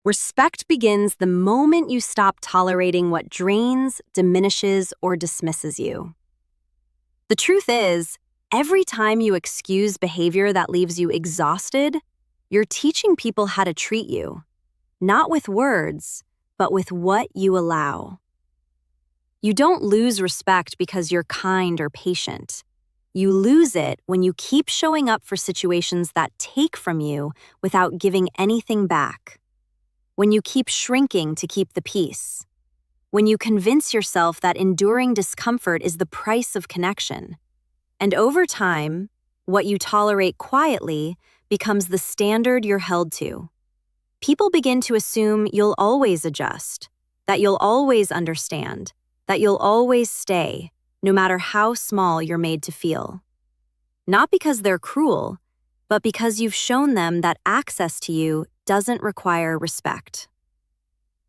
Respect begins the moment you stop tolerating what drains, diminishes, or dismisses you. The truth is, every time you excuse behavior that leaves you exhausted, you're teaching people how to treat you, not with words, but with what you allow. You don't lose respect because you're kind or patient. You lose it when you keep showing up for situations that take from you without giving anything back. When you keep shrinking to keep the peace. When you convince yourself that enduring discomfort is the price of connection. And over time, what you tolerate quietly becomes the standard you're held to. People begin to assume you'll always adjust, that you'll always understand, that you'll always stay, no matter how small you're made to feel. Not because they're cruel, but because you've shown them that access to you doesn't require respect.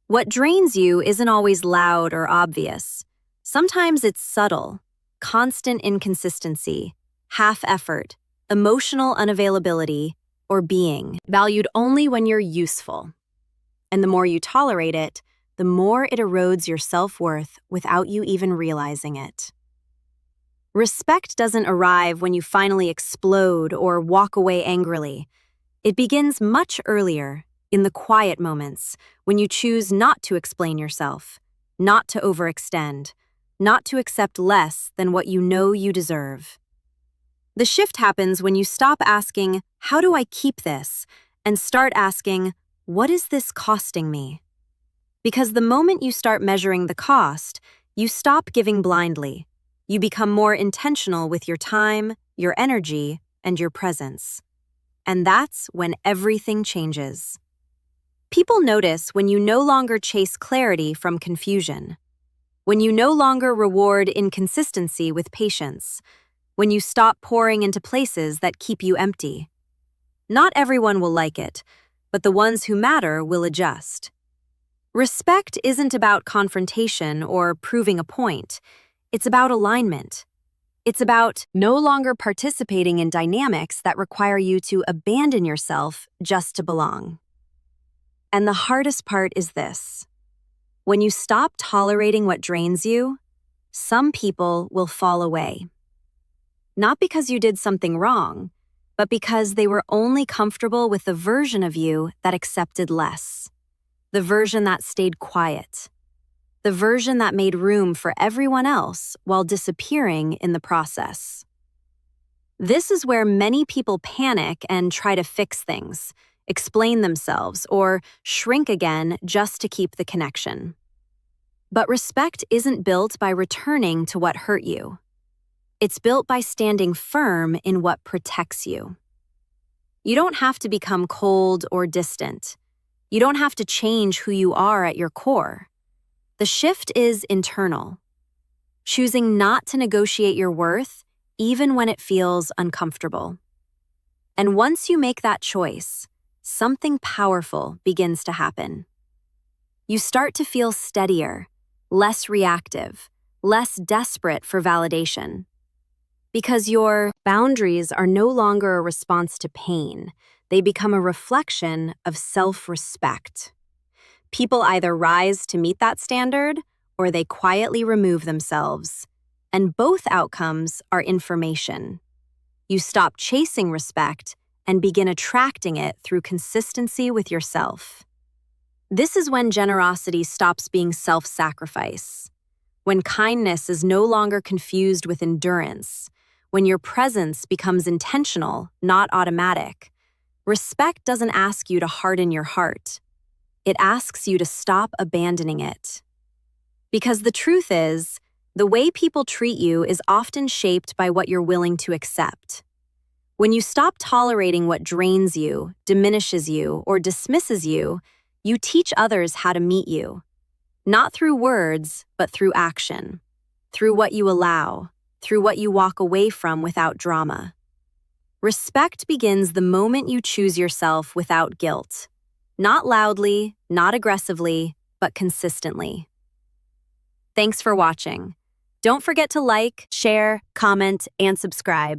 What drains you isn't always loud or obvious. Sometimes it's subtle, constant inconsistency, half-effort, emotional unavailability, or being valued only when you're useful. And the more you tolerate it, the more it erodes your self-worth without you even realizing it. Respect doesn't arrive when you finally explode or walk away angrily. It begins much earlier, in the quiet moments, when you choose not to explain yourself, not to overextend, not to accept less than what you know you deserve. The shift happens when you stop asking, "How do I keep this?" and start asking, "What is this costing me?" Because the moment you start measuring the cost, you stop giving blindly. You become more intentional with your time, your energy, and your presence. And that's when everything changes. People notice when you no longer chase clarity from confusion, when you no longer reward inconsistency with patience, when you stop pouring into places that keep you empty. Not everyone will like it, but the ones who matter will adjust. Respect isn't about confrontation or proving a point. It's about alignment. It's about no longer participating in dynamics that require you to abandon yourself just to belong. And the hardest part is this. When you stop tolerating what drains you, some people will fall away. Not because you did something wrong, but because they were only comfortable with the version of you that accepted less. The version that stayed quiet. The version that made room for everyone else while disappearing in the process. This is where many people panic and try to fix things, explain themselves, or shrink again just to keep the connection. But respect isn't built by returning to what hurt you. It's built by standing firm in what protects you. You don't have to become cold or distant. You don't have to change who you are at your core. The shift is internal, choosing not to negotiate your worth even when it feels uncomfortable. And once you make that choice, something powerful begins to happen. You start to feel steadier, less reactive, less desperate for validation. Because your boundaries are no longer a response to pain, they become a reflection of self-respect. People either rise to meet that standard, or they quietly remove themselves. And both outcomes are information. You stop chasing respect and begin attracting it through consistency with yourself. This is when generosity stops being self-sacrifice, when kindness is no longer confused with endurance, when your presence becomes intentional, not automatic. Respect doesn't ask you to harden your heart. It asks you to stop abandoning it. Because the truth is, the way people treat you is often shaped by what you're willing to accept. When you stop tolerating what drains you, diminishes you, or dismisses you, you teach others how to meet you. Not through words, but through action. Through what you allow, through what you walk away from without drama. Respect begins the moment you choose yourself without guilt. Not loudly, not aggressively, but consistently. Thanks for watching. Don't forget to like, share, comment, and subscribe.